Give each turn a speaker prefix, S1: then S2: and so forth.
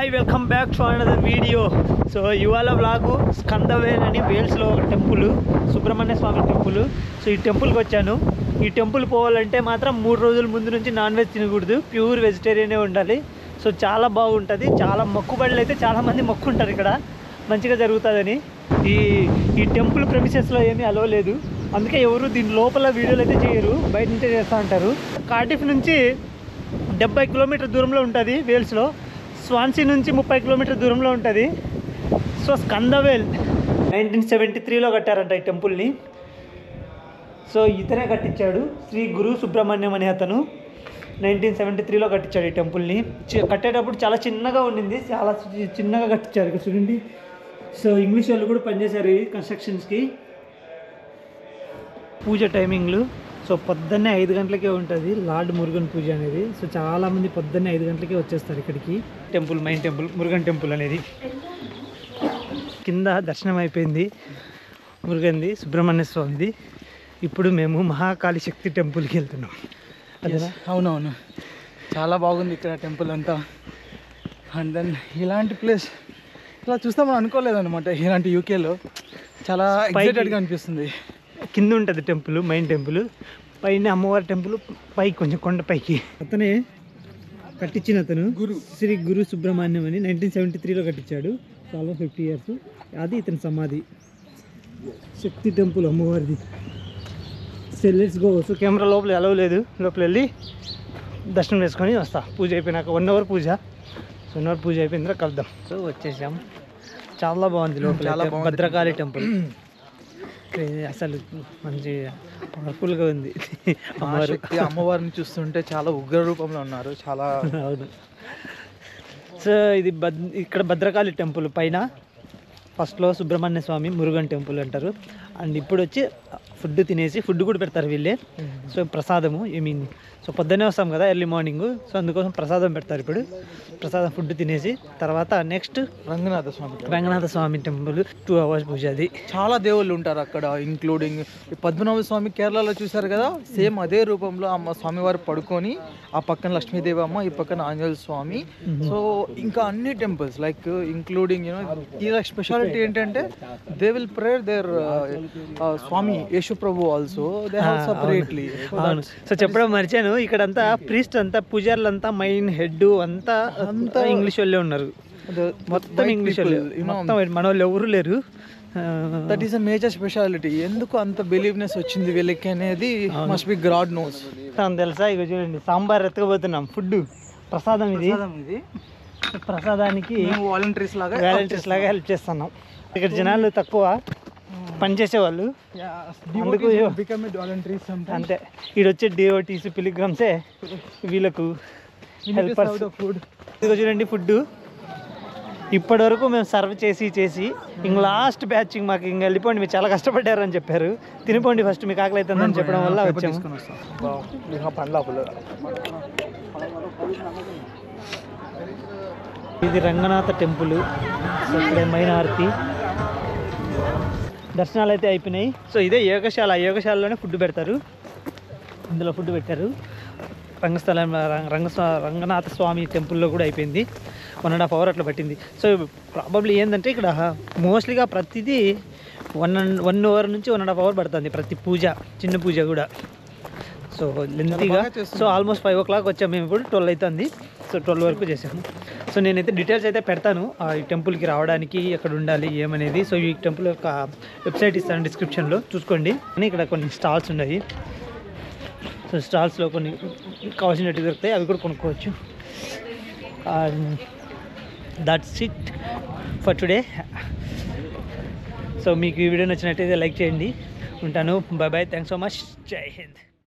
S1: Hi welcome back to another video. So ఇవాళ vlog స్కందవేల్ అని వేల్స్లో ఒక టెంపుల్, సుబ్రహ్మణ్య స్వామి టెంపుల్. సో ఈ టెంపుల్కి వచ్చాను. ఈ టెంపుల్ పోవాలంటే మాత్రం 3 రోజుల ముందు నుంచి నాన్ వెజ్ తినకూడదు, ప్యూర్ వెజిటేరియనే ఉండాలి. సో చాలా బాగుంటుంది. చాలా మొక్కుబడులు అయితే చాలామంది మొక్కుంటారు ఇక్కడ, మంచిగా జరుగుతుందని. ఈ టెంపుల్ ప్రెమిసెస్లో ఏమీ అలో లేదు, అందుకే ఎవరు దీని లోపల వీడియోలు అయితే చేయరు, బయట నుంచే చేస్తూ ఉంటారు. కార్డిఫ్ నుంచి 70 కిలోమీటర్ దూరంలో ఉంటుంది వేల్స్లో. స్వాన్సీ నుంచి 30 కిలోమీటర్ దూరంలో ఉంటుంది. సో స్కందవేల్ 1973లో కట్టారంట ఈ టెంపుల్ని. సో ఇతనే కట్టించాడు, శ్రీ గురు సుబ్రహ్మణ్యం అనే అతను 1973లో కట్టించాడు ఈ టెంపుల్ని. కట్టేటప్పుడు చాలా చిన్నగా ఉండింది, చాలా చిన్నగా కట్టించారు ఇక్కడ చూడండి. సో ఇంగ్లీష్ వాళ్ళు కూడా పనిచేశారు ఈ కన్స్ట్రక్షన్స్కి. పూజ టైమింగ్లు సో పొద్దున్నే 5 గంటలకే ఉంటుంది లార్డ్ మురుగన్ పూజ అనేది. సో చాలామంది పొద్దున్నే 5 గంటలకే వచ్చేస్తారు ఇక్కడికి. Temple, main temple Murugan temple అనేది. కింద దర్శనం అయిపోయింది మురుగన్ది, సుబ్రహ్మణ్య స్వామిది. ఇప్పుడు మేము మహాకాళి శక్తి టెంపుల్కి వెళ్తున్నాం. అదేనా?
S2: అవునవును, చాలా బాగుంది ఇక్కడ టెంపుల్ అంతా. అండ్ దెన్ ఇలాంటి ప్లేస్ ఇలా చూస్తామని అనుకోలేదన్నమాట. ఇలాంటి యూకేలో చాలా ఎక్సైటెడ్గా అనిపిస్తుంది.
S1: కింద ఉంటుంది టెంపుల్, మెయిన్ టెంపుల్. పైన అమ్మవారి టెంపుల్ పైకి, కొంచెం కొండ పైకి. అతనే కట్టించిన అతను శ్రీ గురు సుబ్రహ్మణ్యం అని 1973లో కట్టించాడు. చాలా 50 ఇయర్స్. అది ఇతని సమాధి, శక్తి టెంపుల్ అమ్మవారిది. So let's go. So camera లోపల అలవ్ లేదు, లోపల వెళ్ళి దర్శనం చేసుకొని వస్తా. పూజ అయిపోయినాక 1 అవర్ పూజ. సో 1 అవర్ పూజ అయిపోయిన తర్వాత కలుద్దాం. సో వచ్చేసాం. చాలా బాగుంది లోపల, చాలా భద్రకాళి టెంపుల్. అసలు మంచి పవర్ఫుల్గా ఉంది.
S2: అమ్మవారిని చూస్తుంటే చాలా ఉగ్ర రూపంలో ఉన్నారు, చాలా.
S1: అవును. సో ఇది ఇక్కడ భద్రకాళి టెంపుల్ పైన ఫస్ట్లో సుబ్రహ్మణ్య స్వామి మురుగన్ టెంపుల్ అంటారు. అండ్ ఇప్పుడు వచ్చి ఫుడ్ తినేసి, ఫుడ్ కూడా పెడతారు వీళ్ళే. సో ప్రసాదము, సో పొద్దున్నే వస్తాం కదా ఎర్లీ మార్నింగ్, సో అందుకోసం ప్రసాదం పెడతారు. ఇప్పుడు ప్రసాదం ఫుడ్ తినేసి తర్వాత next Ranganatha Swamy temple 2 hours పూజ. అది
S2: చాలా దేవుళ్ళు ఉంటారు అక్కడ, ఇంక్లూడింగ్ పద్మనాభ స్వామి కేరళలో చూసారు కదా, సేమ్ అదే రూపంలో అమ్మ స్వామివారు పడుకొని, ఆ పక్కన లక్ష్మీదేవి అమ్మ, ఈ పక్కన ఆంజనేయ స్వామి. సో ఇంకా అన్ని టెంపుల్స్ లైక్ ఇంక్లూడింగ్ ఇలా స్పెషాలిటీ ఏంటంటే దే విల్ ప్రేయర్ దేర్ స్వామి యేసు ప్రభు also, they have separately.
S1: So చెప్పడం మర్చాను, ఇక్కడంతా ప్రీస్ట్ అంతా, పూజారులంతా, మెయిన్ హెడ్ అంతా ఇంగ్లీష్ వాళ్ళే ఉన్నారు. మొత్తం ఇంగ్లీష్ వాళ్ళు, మొత్తం మన వాళ్ళు ఎవరు లేరు.
S2: That is a major speciality. ఎందుకు అంత బిలీవ్నెస్ వచ్చింది వీళ్ళకి అనేది మస్ట్ బి గాడ్ నోస్.
S1: తెలుసా? ఇక చూడండి, సాంబార్ ఎత్తుకుపోతున్నాం. ఫుడ్ ప్రసాదం ఇది. ప్రసాదానికి
S2: వాలంటీర్స్
S1: లాగా హెల్ప్ చేస్తున్నాం. ఇక్కడ జనాలు తక్కువ, పనిచేసేవాళ్ళు, అందుకు అంతే. ఇక్కడ వచ్చే డిఓటీస్, పిలిగ్రమ్సే వీళ్ళకు హెల్పర్స్. ఇదిగో చూడండి ఫుడ్. ఇప్పటి వరకు మేము సర్వ్ చేసి ఇంక లాస్ట్ బ్యాచ్ మాకు ఇంక వెళ్ళిపోండి, మీరు చాలా కష్టపడ్డారు అని చెప్పారు. తినిపోండి ఫస్ట్, మీకు ఆకలి అవుతుందని చెప్పడం వల్ల వచ్చాము. ఇది రంగనాథ టెంపుల్. సో ఇక్కడే మైనార్తి దర్శనాలు అయితే అయిపోయినాయి. సో ఇదే యోగశాల, యోగశాలలోనే ఫుడ్ పెడతారు. ఇందులో ఫుడ్ పెట్టారు. రంగనాథ స్వామి టెంపుల్లో కూడా అయిపోయింది. 1.5 అవర్ అట్లా పట్టింది. సో ప్రాబబ్లీ ఏంటంటే ఇక్కడ మోస్ట్లీగా ప్రతిదీ 1 అవర్ నుంచి 1.5 అవర్ పడుతుంది ప్రతి పూజ, చిన్న పూజ కూడా. సో లెంతీగా. సో ఆల్మోస్ట్ 5 o'clock వచ్చాము మేము, ఇప్పుడు 12 అవుతుంది. సో 12 వరకు చేసాము. సో నేనైతే డీటెయిల్స్ అయితే పెడతాను ఈ టెంపుల్కి రావడానికి, ఎక్కడ ఉండాలి ఏమనేది. సో ఈ టెంపుల్ యొక్క వెబ్సైట్ ఇస్తాను డిస్క్రిప్షన్లో, చూసుకోండి. ఇక్కడ కొన్ని స్టాల్స్ ఉన్నాయి. సో స్టాల్స్లో కొన్ని కావాల్సినట్టు దొరుకుతాయి, అవి కూడా కొనుక్కోవచ్చు. That's it for today. So మీకు ఈ వీడియో నచ్చినట్టయితే లైక్ చేయండి. ఉంటాను. Bye bye, thanks so much, Jai Hind.